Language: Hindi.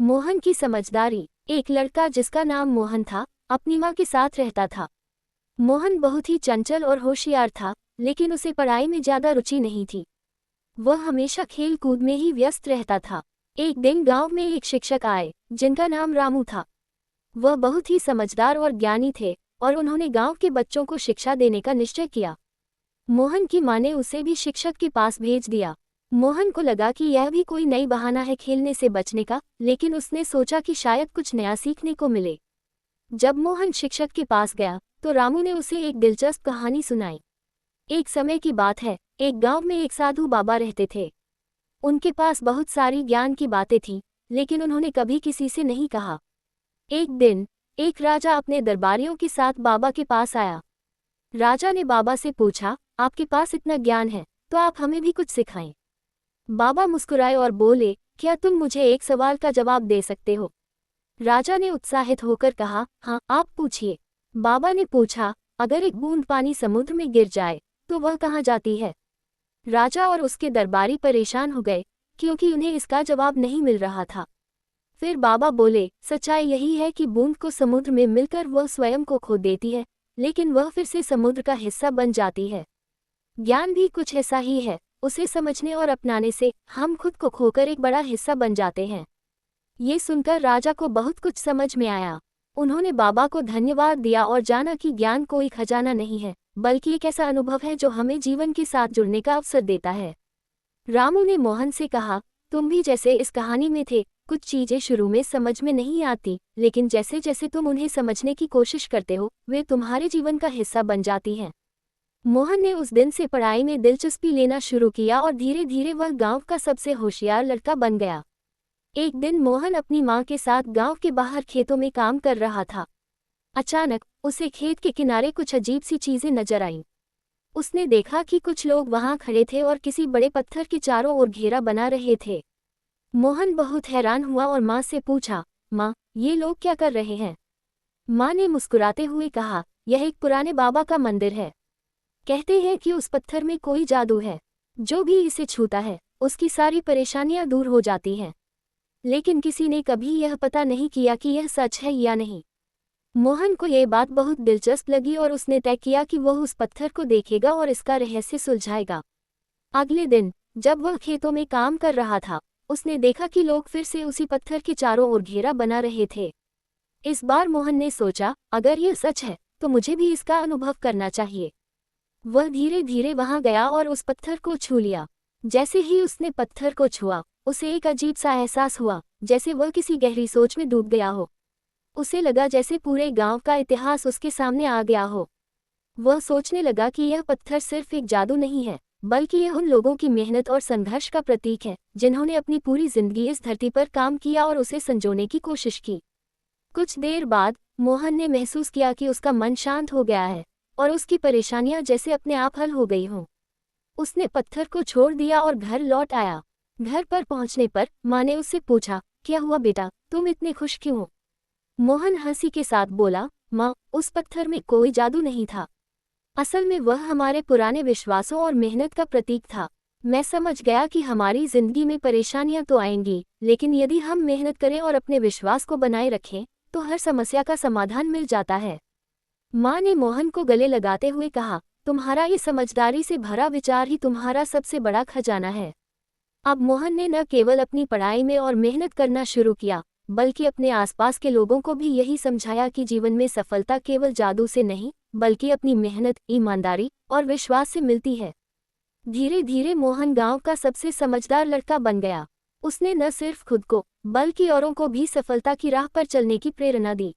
मोहन की समझदारी। एक लड़का जिसका नाम मोहन था, अपनी माँ के साथ रहता था। मोहन बहुत ही चंचल और होशियार था, लेकिन उसे पढ़ाई में ज्यादा रुचि नहीं थी। वह हमेशा खेल कूद में ही व्यस्त रहता था। एक दिन गांव में एक शिक्षक आए, जिनका नाम रामू था। वह बहुत ही समझदार और ज्ञानी थे, और उन्होंने गांव के बच्चों को शिक्षा देने का निश्चय किया। मोहन की माँ ने उसे भी शिक्षक के पास भेज दिया। मोहन को लगा कि यह भी कोई नई बहाना है खेलने से बचने का, लेकिन उसने सोचा कि शायद कुछ नया सीखने को मिले। जब मोहन शिक्षक के पास गया, तो रामू ने उसे एक दिलचस्प कहानी सुनाई। एक समय की बात है, एक गांव में एक साधु बाबा रहते थे। उनके पास बहुत सारी ज्ञान की बातें थीं, लेकिन उन्होंने कभी किसी से नहीं कहा। एक दिन एक राजा अपने दरबारियों के साथ बाबा के पास आया। राजा ने बाबा से पूछा, आपके पास इतना ज्ञान है, तो आप हमें भी कुछ सिखाएं। बाबा मुस्कुराए और बोले, क्या तुम मुझे एक सवाल का जवाब दे सकते हो? राजा ने उत्साहित होकर कहा, हाँ, आप पूछिए। बाबा ने पूछा, अगर एक बूंद पानी समुद्र में गिर जाए, तो वह कहाँ जाती है? राजा और उसके दरबारी परेशान हो गए, क्योंकि उन्हें इसका जवाब नहीं मिल रहा था। फिर बाबा बोले, सच्चाई यही है कि बूंद को समुद्र में मिलकर वह स्वयं को खो देती है, लेकिन वह फिर से समुद्र का हिस्सा बन जाती है। ज्ञान भी कुछ ऐसा ही है, उसे समझने और अपनाने से हम खुद को खोकर एक बड़ा हिस्सा बन जाते हैं। ये सुनकर राजा को बहुत कुछ समझ में आया। उन्होंने बाबा को धन्यवाद दिया और जाना कि ज्ञान कोई खजाना नहीं है, बल्कि एक ऐसा अनुभव है जो हमें जीवन के साथ जुड़ने का अवसर देता है। रामू ने मोहन से कहा, तुम भी जैसे इस कहानी में थे, कुछ चीजें शुरू में समझ में नहीं आती, लेकिन जैसे जैसे तुम उन्हें समझने की कोशिश करते हो, वे तुम्हारे जीवन का हिस्सा बन जाती हैं। मोहन ने उस दिन से पढ़ाई में दिलचस्पी लेना शुरू किया और धीरे धीरे वह गांव का सबसे होशियार लड़का बन गया। एक दिन मोहन अपनी माँ के साथ गांव के बाहर खेतों में काम कर रहा था। अचानक उसे खेत के किनारे कुछ अजीब सी चीजें नजर आईं। उसने देखा कि कुछ लोग वहां खड़े थे और किसी बड़े पत्थर के चारों ओर घेरा बना रहे थे। मोहन बहुत हैरान हुआ और माँ से पूछा, माँ, ये लोग क्या कर रहे हैं? माँ ने मुस्कुराते हुए कहा, यह एक पुराने बाबा का मंदिर है। कहते हैं कि उस पत्थर में कोई जादू है, जो भी इसे छूता है, उसकी सारी परेशानियां दूर हो जाती हैं। लेकिन किसी ने कभी यह पता नहीं किया कि यह सच है या नहीं। मोहन को यह बात बहुत दिलचस्प लगी और उसने तय किया कि वह उस पत्थर को देखेगा और इसका रहस्य सुलझाएगा। अगले दिन जब वह खेतों में काम कर रहा था, उसने देखा कि लोग फिर से उसी पत्थर के चारों ओर घेरा बना रहे थे। इस बार मोहन ने सोचा, अगर यह सच है, तो मुझे भी इसका अनुभव करना चाहिए। वह धीरे धीरे वहां गया और उस पत्थर को छू लिया। जैसे ही उसने पत्थर को छुआ, उसे एक अजीब सा एहसास हुआ, जैसे वह किसी गहरी सोच में डूब गया हो। उसे लगा जैसे पूरे गांव का इतिहास उसके सामने आ गया हो। वह सोचने लगा कि यह पत्थर सिर्फ एक जादू नहीं है, बल्कि यह उन लोगों की मेहनत और संघर्ष का प्रतीक है, जिन्होंने अपनी पूरी जिंदगी इस धरती पर काम किया और उसे संजोने की कोशिश की। कुछ देर बाद मोहन ने महसूस किया कि उसका मन शांत हो गया है और उसकी परेशानियां जैसे अपने आप हल हो गई हों। उसने पत्थर को छोड़ दिया और घर लौट आया। घर पर पहुंचने पर माँ ने उससे पूछा, क्या हुआ बेटा, तुम इतने खुश क्यों हो? मोहन हंसी के साथ बोला, माँ, उस पत्थर में कोई जादू नहीं था। असल में वह हमारे पुराने विश्वासों और मेहनत का प्रतीक था। मैं समझ गया कि हमारी जिंदगी में परेशानियां तो आएंगी, लेकिन यदि हम मेहनत करें और अपने विश्वास को बनाए रखें, तो हर समस्या का समाधान मिल जाता है। माँ ने मोहन को गले लगाते हुए कहा, तुम्हारा ये समझदारी से भरा विचार ही तुम्हारा सबसे बड़ा खजाना है। अब मोहन ने न केवल अपनी पढ़ाई में और मेहनत करना शुरू किया, बल्कि अपने आसपास के लोगों को भी यही समझाया कि जीवन में सफलता केवल जादू से नहीं, बल्कि अपनी मेहनत, ईमानदारी और विश्वास से मिलती है। धीरे धीरे मोहन गांव का सबसे समझदार लड़का बन गया। उसने न सिर्फ खुद को, बल्कि औरों को भी सफलता की राह पर चलने की प्रेरणा दी।